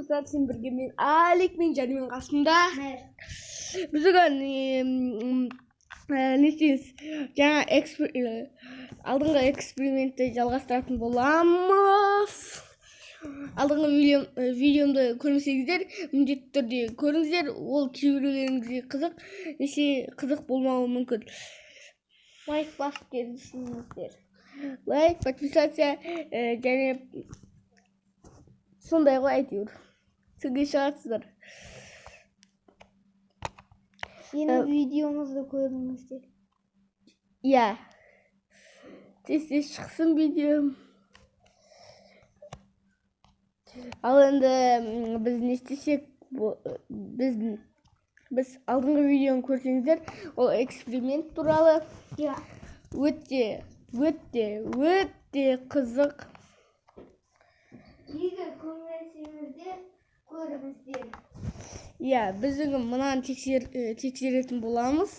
достар, сен бірге мен Алик мен және мен қасымда. Біз бүгін не істейміз? Жаңа алдыңғы экспериментті жалғастыратын боламыз. Алдыңғы видеомды көрмесеңіздер, міндетті түрде көріңіздер. Ол кейбіреулеріңізге қызық, неше қызық болмауы мүмкін. Лайк басып кетіңіздер. Лайк, подписаться және сондай ғой әйтеуір. Сізге шығарсыздар. Yeni videomuzda көріңіздер. Иә. Тез шықсын видеом. Ал енді біз не істесек, біз алдыңғы видеоны көрсеңіздер, ол эксперимент туралы. Иә. Өте қызық. Егер көрмесеңіздер, көріңіздер. Иә, біз бүгін мынаны тексеретін боламыз.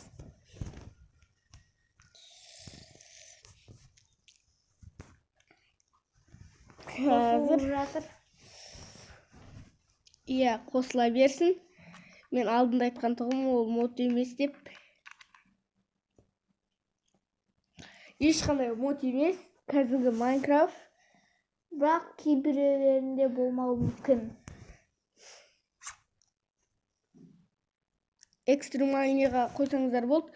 Қазір иә, қосыла берсін. Мен алдында айтқан тұғым, ол мод емес деп. Ешқандай мод емес, қазіргі Майнкрафт. Бірақ кейбіреулерінде болмауы мүмкін. Экстремальныйға қойсаңыздар болды,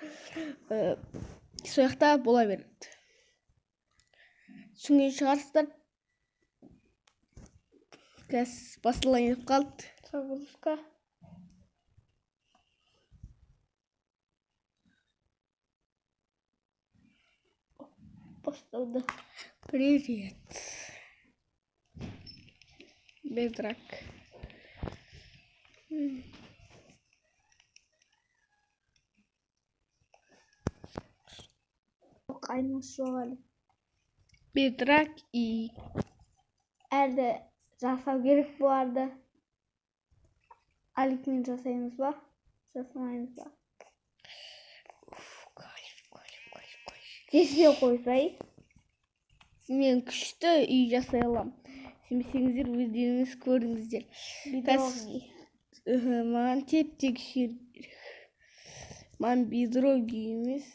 сояқта бола береді. Түсінген шығарсыздар. Қазір басылайын деп қалды. Загрузка. Басталды. Привет. Bedrock. Aynısı var. Bedrock и Әлде жасау керек bu arada. Аликмен жасаймыз ба? Жасамаймыз ба? Кесте қойсай. Мен күшті үй жасай алам. Сенбесеңіздер, өздеріңіз көріңіздер. Маған теп-текшер. Маған бедроги емес.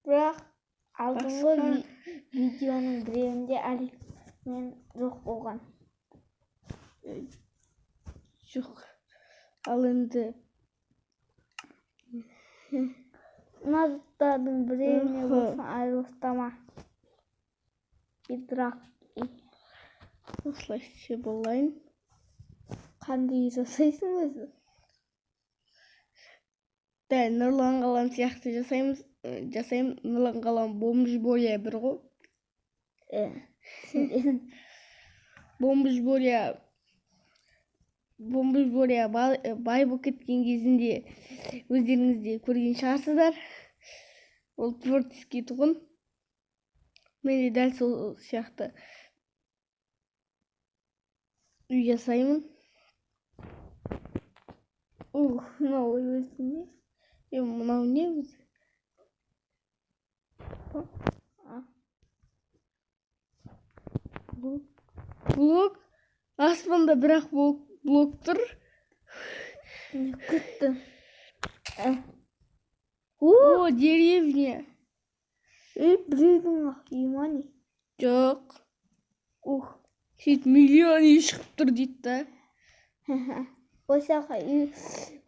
Бірақ алдыңғы видеоның біреуінде Аликмен жоқ болған. Жоқ. Ал енді Назықтардың біреуіне болсын айырылыстама. Bedrock. Осылай істе болайын. Қандай жасайсың өзі? Дәл Нұрлан Қалам сияқты жасаймын. Нұрлан Қалам бомж болия бір ғой. Бомж болия бай болып кеткен кезінде өздеріңізде көрген шығарсыздар. Ол творческий тұғын. Мен де дәл сол сияқты үй жасаймын. Мынау өзі не? Мынау не өзі? Блок. Аспанда бірақ блок тұр. Күтті. О, деревня. Біреудің имани. Жоқ. Сөйт миллион үй шығып тұр дейді да. Осяққа үй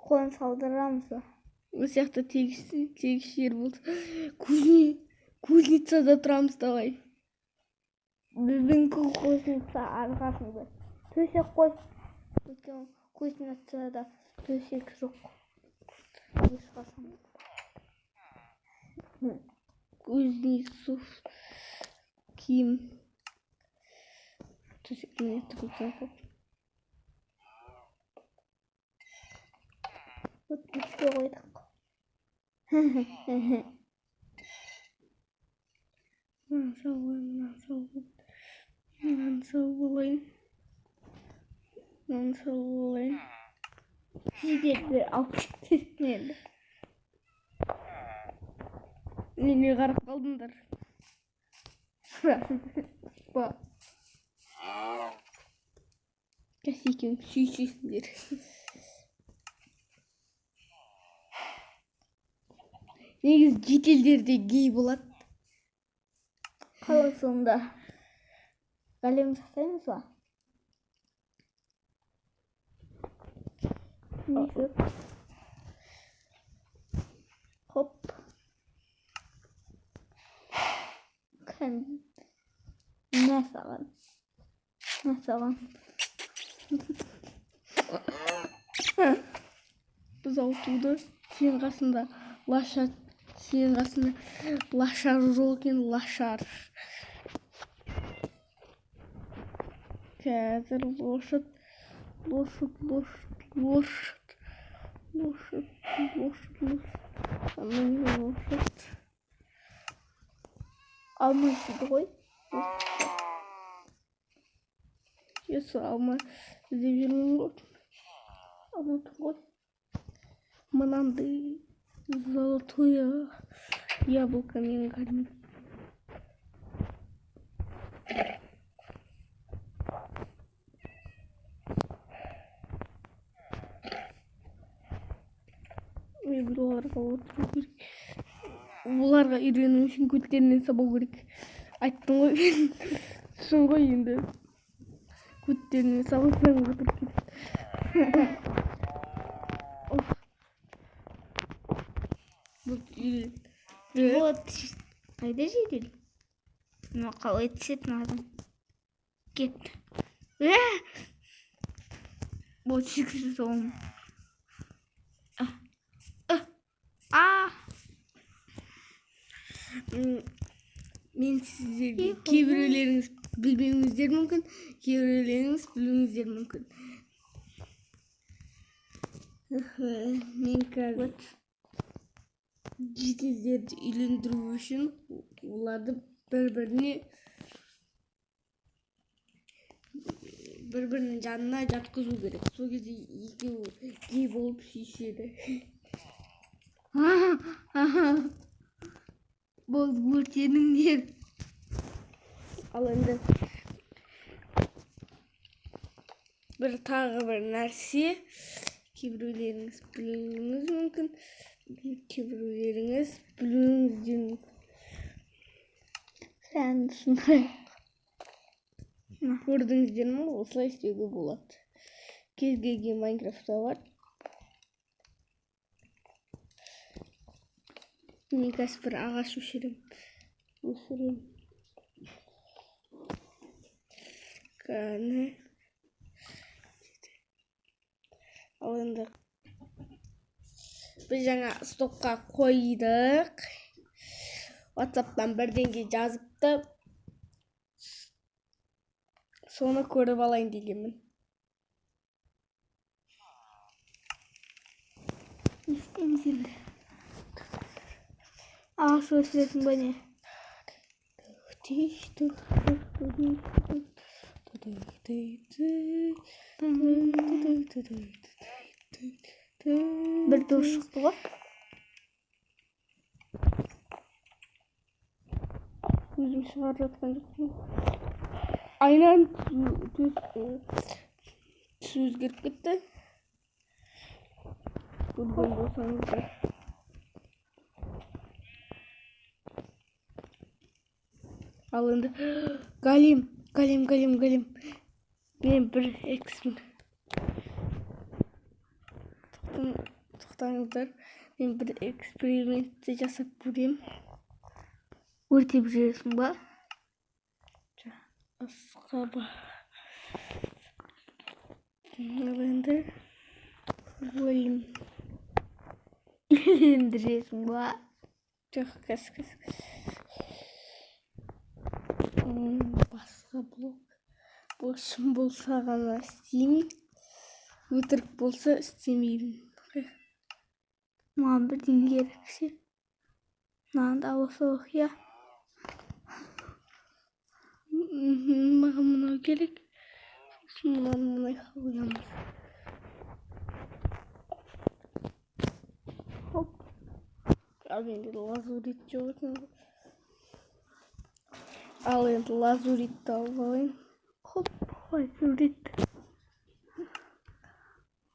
қойын салдырамыз ба? Осяқта тегіс жер болды. Кузницада тұрамыз давай. Біздің кузница арқасында. Төсек қой. Кузницада төсек жоқ. Ешқашан. Кузнецов киім. Төсекіне тұрғызған жоқ. Өтпеске қойдық. Сау болайын. Жеделді алып кетесің енді. Неге қарап қалдыңдар? Кәсекең сүйсесіңдер. Негізі жетелдерде гей болады. Қалай сонда? Голем жасаймыз ба? Несі? Хоп. Nə sağın? Біз ауытуды сен қасында лашар жоқ екен, лашар. Қазір лошадь. Алма жейді ғой. Есі алма іздеп жүрмін ғой. Алма тұр ғой. Мынандай золотое яблоко мен кәдімгі. Оларға отыру керек. Оларға үйрену үшін көттерінен сабау керек. Айттым ғой мен. Шын ғой енді. Көттерінен сабасаң отырып кетеді. Вот. Қайда жедел? Мына қалай түсетін адам. Кетті. Вот секірді соғым. Мен сіздерге кейбіреулеріңіз білмеуіңіздер мүмкін, кейбіреулеріңіз білуіңіздер мүмкін. Мен қазір жетелдерді үйлендіру үшін оларды бір-бірінің жанына жатқызу керек. Сол кезде екеуі гей болып сүйіседі. Бұл өртеніңдер. Ал енді тағы бір нәрсе, кейбіреулеріңіз білуіңіз мүмкін, кейбіреулеріңіз білуіңіздер мүмкін. Сән түсіндірейік. Көрдіңіздер ме? Осылай істеуге болады. Кез келген Майнкрафтта бар. Мен қазір бір ағаш өсірем. Қане. Ал енді біз жаңа стопқа қойдық. WhatsApp'тан бірдеңе жазыпты. Соны көріп алайын дегенмін. Естейміз енді. Ағаш өсіресің ба не? Бір дос шықты ғой. Өзім шығарып жатқан жоқпын. Айнан түс өзгеріп кетті. Көрген болсаңыздар. Ал енді голем. Мен бір тоқтаңыздар. Мен бір экспериментті жасап көрем. Өртеп жүресің ба? Асқаба. Енді голем. Үйлендіресің ба? Жоқ, кәс. Басқа блок. Бұл шын болса ғана істеймін. Өтірік болса істемеймін. Маған бірдеңе керек ше. Мынаны да алсақ, я. Маған мынау керек. Мынаны қоямыз. Хоп. Ал енді лазурит жоқ екен. Ал енді лазуритті алайын. Хоп, лазурит.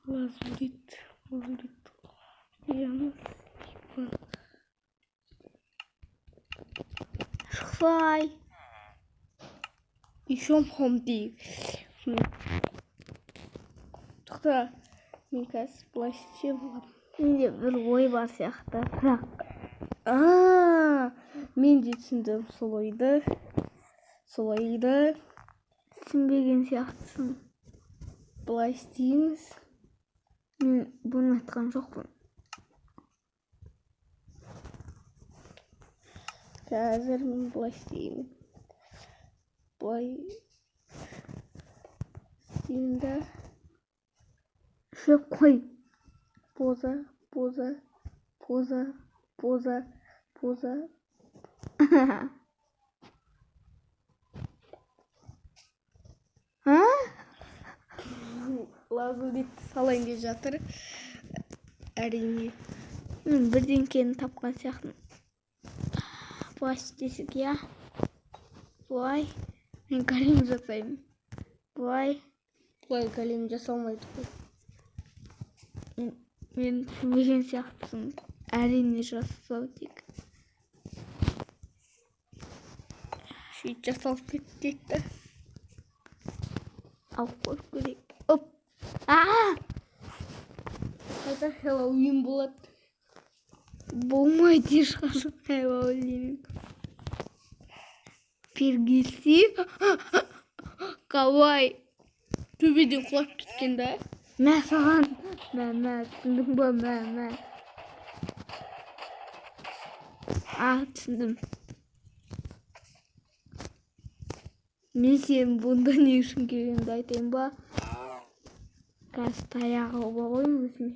Лазурит. Ямас. Шықпай. Еще хомди. Тоқта, мен қазір былай істеп аламын. Менде бір ой бар сияқты, бірақ Мен де түсіндім сол ойды. түсінбеген сияқтысың. Былай істейміз. Мен бұны айтқан жоқпын. Қазір мен былай істеймін. Былай істеймін да. Шөп қой. Поза. Лазурит салайын деп жатыр. Әрине. Мен бірдеңкені тапқан сияқтымын. Былай істесек, иә. Былай. Мен кәлем жасаймын. Былай кәлем жасалмайды ғой. Мен түсінбеген сияқтысың. Әрине жасау тек. Сөйтіп жасалып кетті. Алып қойып көрейік. Оп! Қайта Хэллоуин болады. Болмайды ешқашан Хэллоуин. Пергелси. Қалай? Төбеден құлап кеткен да. Мә саған. Мә, түсіндің ба? Мә. Түсіндім. Мен сен бұнда не үшін келгенімді айтайын ба? Қазір таяғы ғой өзіме.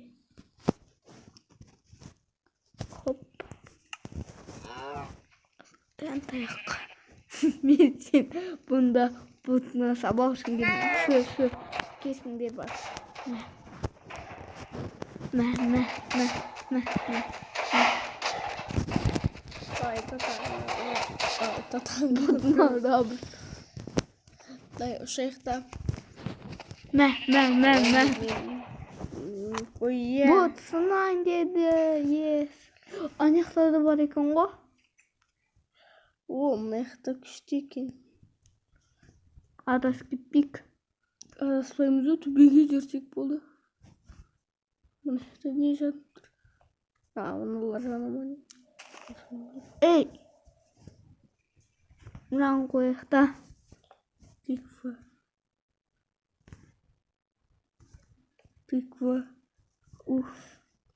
Хоп. Таяқ. Мен сен бұнда бұтына сабақ үшін келгенім. Шөп. Кесіңдер бар. Мә. Дай ошайықта. Мә. Ой, Бұт сынайын деді. Ес. Анаяқтарда бар екен ғой. Мына жақта күшті екен. Адас кетпейік. Адаспаймыз ғой, төбеге жүрсек болды. Мына жақта не жанып тұр? Мыналар жанамай. Ей! Мынаны қойық та. Тыква.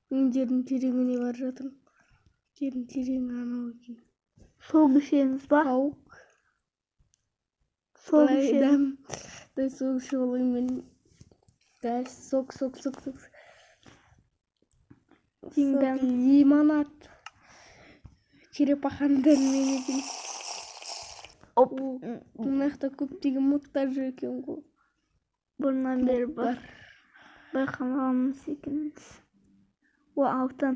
Мен жердің тереңіне бар жатырмын. Жердің тереңі анау екен. Сол күшеңіз ба? Тауық. Сол күшең. Дай сол күші олайым мен. Дай сок. Лимонад. Черепаханың дәлмен екен. Оп. Мына жақта көптеген модтар жүр екен ғой. Бұрыннан бері бар. Байқамағанымыз екенбіз. Алтын.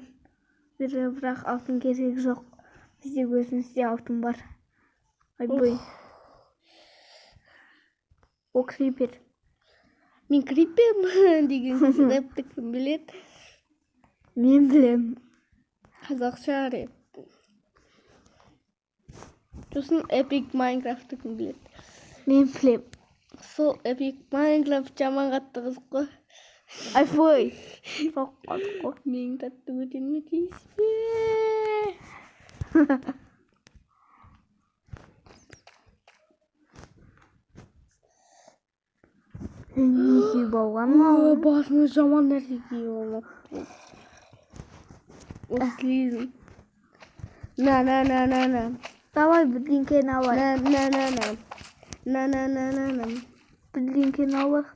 Бірақ алтын керек жоқ. Бізде өзімізде алтын бар. Айбой. О, крипер. Мен крипермін деген рэпті кім біледі? Мен білем. Қазақша рэп. Сосын Epic Minecraft'ты кім біледі? Мен білем. Сол Epic Minecraft жаман қатты қызық қой. Айбой. Сол қатты қой. Менің тәтті өтеніме дейсіз бе? Неге болған ма? Басына жаман нәрсе киіп алмап. Осылезін. На. Давай бірдеңкені алайық. На. Бірдеңкені алайық.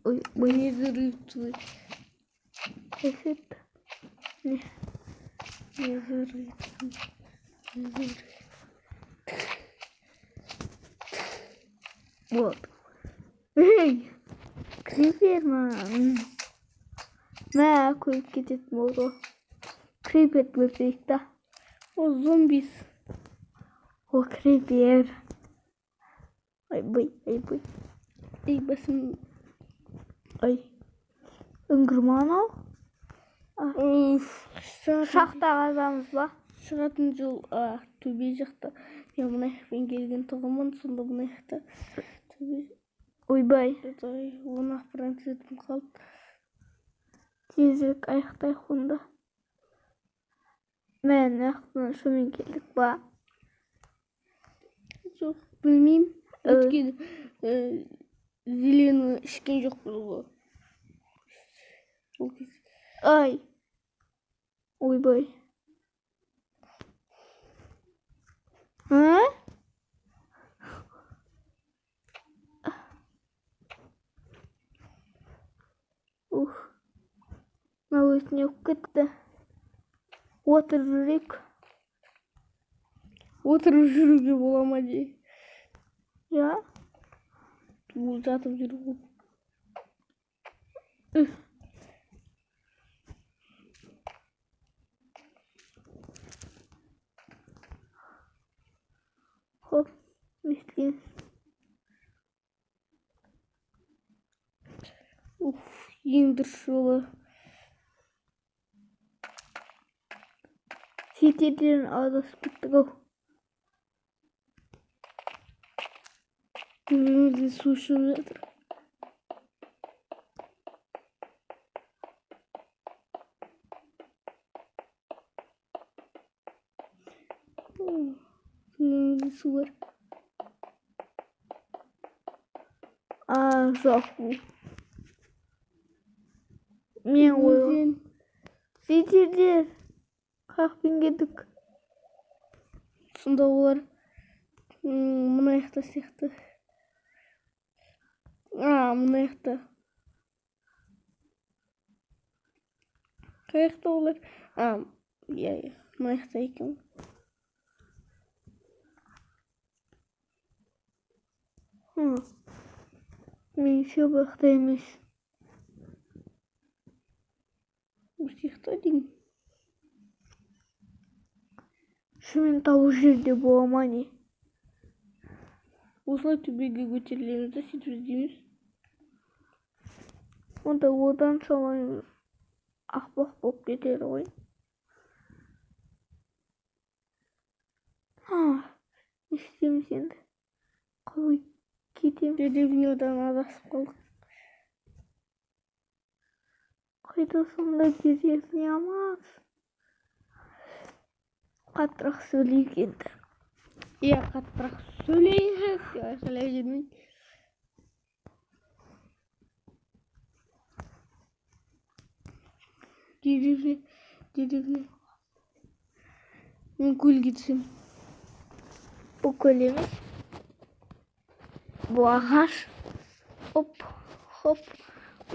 Ой. Не зырып твой. Эфет. Не зырып. Вот. Эй! Крипер ма? Мә, көйіп кететін болды. Крипер бөлтейік та. О, зомбис. О, крипер. Айбой. Ей, басым. Ай. Үңгүрмөн ал. Шахта Шахта казамыз ба? шығатын жол төбе жақта. Мен мына жақпен келген тұғымын, сонда мына жақта төбе. Ойбай. Оны ақпарат етіп қалды. Тезірек аяқтайық онда. Мен аяқтан шумен келдік ба? Жоқ, білмеймін. Өткен зеленый ішкен жоқ бұл. Ай. Ойбай. Мына өк кетті. Отырып жүрейік. Отырып жүруге бола ма де? Я? Жатып жүру. Хоп, не істейміз? Ең дұрыс жолы. Шетелден адасып кеттік ау. Төбемізде су шығып жатыр. Төбемізде су бар. Жоқ бұл. Мен ойым. Шетелдер. Қақпен кеттік. Сонда олар мына жақта сияқты. Мына жақта. Қай жақта олар? Иә, мына жақта екен. Мен ше бақта емес. Бұл жақта деймін. Шумен тау жерде бола ма не? Осылай төбеге көтерілеміз да сөйтіп іздейміз. Онда одан салайын ақпақ болып кетер ғой. Не істейміз енді? Қалай кетеміз? Деревнядан адасып қалдық. Қайда сонда деревня амаз? Қаттырақ сөйлейік енді. Иә, қаттырақ сөйлейік. Айқайлап жүрмейін. Деревня. Мен көлге түсем. Бұл көл емес. Бұл ағаш. Хоп.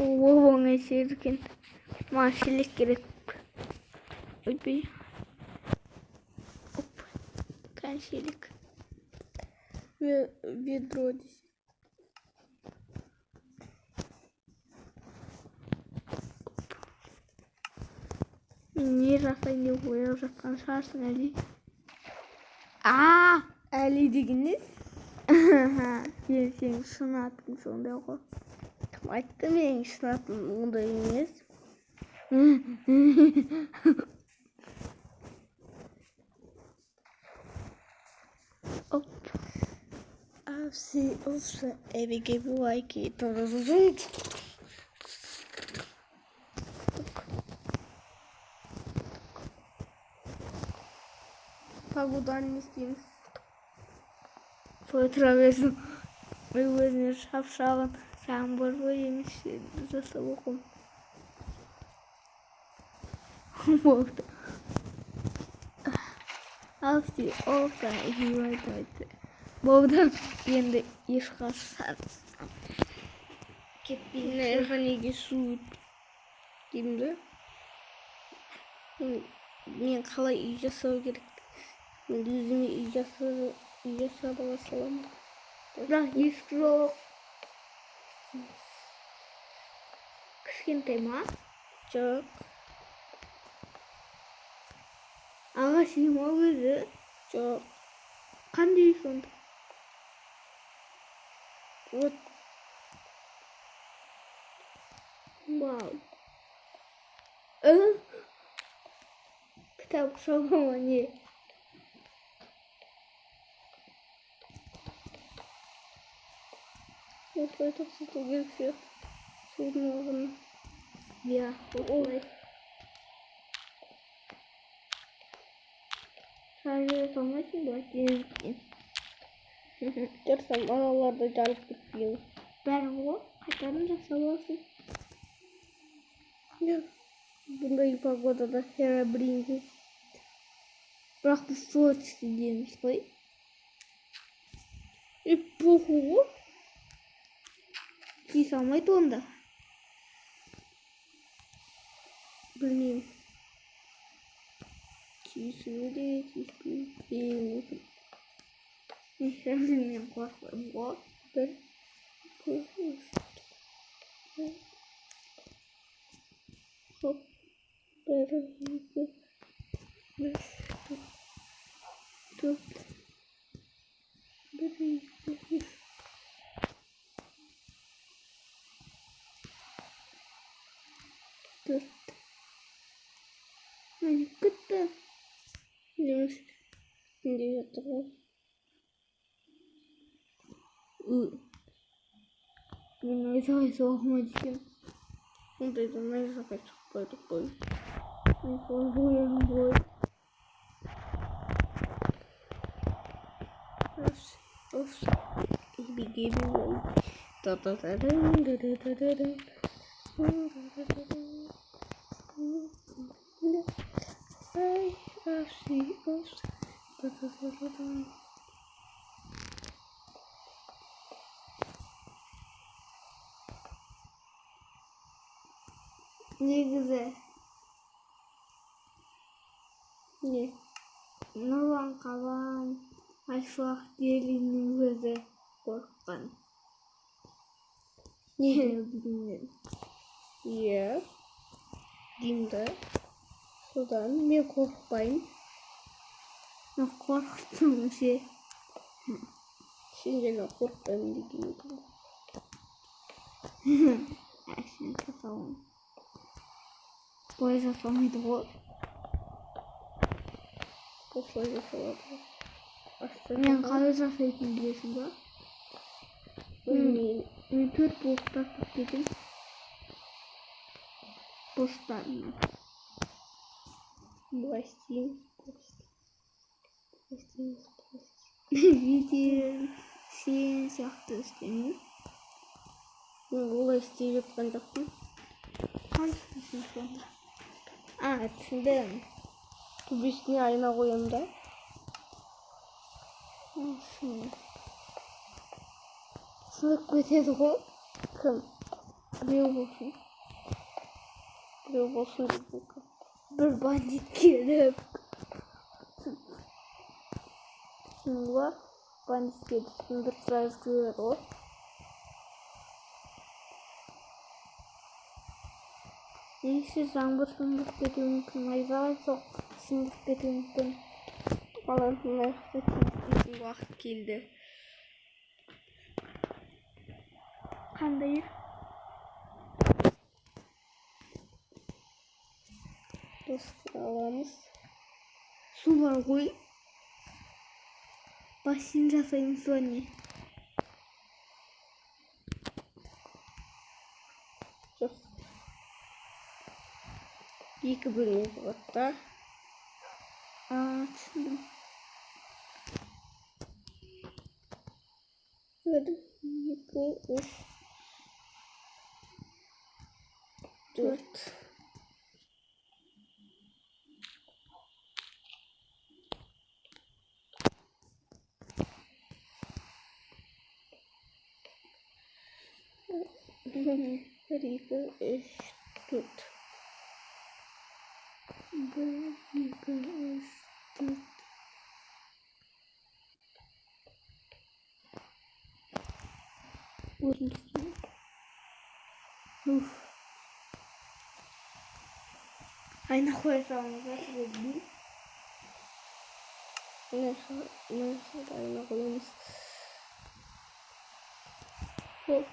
Ол оңай екен. Маған шелек керек. Ойбай. Шелек. Ведро десе. Не жасайын деп ойлап жатқан шығарсың әлі? Әлі деген не? Сен шын атың сондай ғой. Кім айтты менің шын атым ондай емес? Осы әбеге бұлай кетіп. Погоданы не істейміз? Той тұра берсін. Өзіне шапшағын жаңбыр ғой емес жасап оқым. Болды. Алсты, олса, үйбайды. Болды. Енді ешқашан кетпейін. Неге су деймді? Мен қалай үй жасау керек? Мен өзіме үй жасап ала саламын. Бірақ есік жоқ. Кішкентай ма? Жоқ. Ағаш үй ма өзі? Жоқ. Қандай сонда? Вот. Вау. Kitap savunma ne? Осылай тоқтату керек сияқты судың ағыны. Иә, осылай. Шаржыра салмайсың ба? Тезіктен. Жарсам аналарды жарып кетпейін. Бәрі ғой, қайтадан жасап аласың. Бұндай погодада херабринге. Бірақ біз солтүстікте дейміз ғой. Похуй ғой. Кие салмайды онда. Білмеймін. Киісуі де, киіспеймін. Мүмкін. Мен қорқымын ғой. Бір. Хоп. Бір, екі, үш, төрт. Бір, екі, үш. Төрт. Hani күтті. Неміс үстінде жатыр ғой. Мен найзағай соғылмайды екен. Ондайда найзағай соқпайды ғой. Мен бояным ғой. Беги-беги. Негізі Не? Нұрлан Қалан, Айшуақ Делиннің өзі қорыққан. Не? Білмедім. Иә. Деймді. Содан мен қорықпаймын. Мен қорқыттым ше. Сен жаңа қорықпаймын деген едің. Әшін жасауым. Бұлай жасалмайды ғой. Осылай жасалады. Мен қалай жасайтынын білесің ба? Мен 4 блок тастап кетем. Бостарына. Былай істеймін. Видео сен сияқты істеймін. Мен олай істеп жатқан жоқпын. Қалай істейсің сонда? Түсіндім. Төбесіне айна қоямын да. Сынып кетеді ғой. Кім? Біреу болсын. Біреу болсын дейтін кім? Бір бандит келіп. Ба? Бандит келіп. Бір сразу көреді ғой. Немесе жаңбыр сындырып кетуі мүмкін. Найзағай соғып сындырып кетуі мүмкін. Маған нақты тиіспейтін уақыт келді. Қандай? Достық аламыз. Су бар ғой. Бассейн жасаймын соне. Жоқ. Екі бөлме болады да. Түсіндім. Бір, екі, үш, төрт. Бір, екі, үш, төрт. Бір, екі, үш, төрт. Өзімдікін. Айна қоя салыңыздар сіздердің. Мен айна қоямыз. Хоп.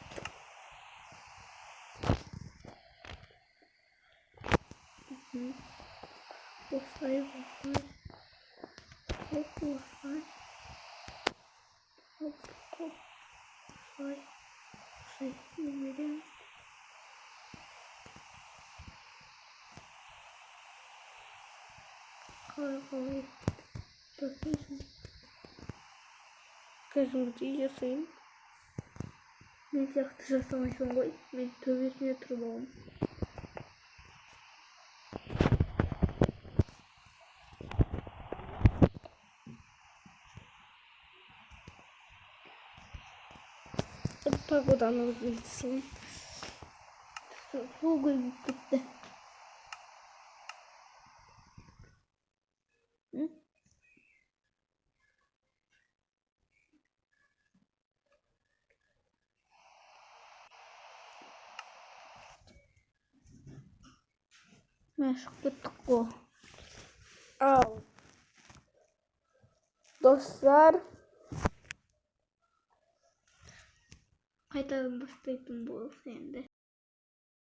Osay. Hop osay. Hop hop. Osay. Osay. Numarayı. Koy. Bakayım. Каждый жасайм. Мен сияқты жасамайсың ғой. Мен төбесіне тұрып аламын. Погоданы өзгертсін. Су көбейіп кетті. Мен шығып кеттік қой. Al. Dostlar. Қайтадан бастайтын болса енді.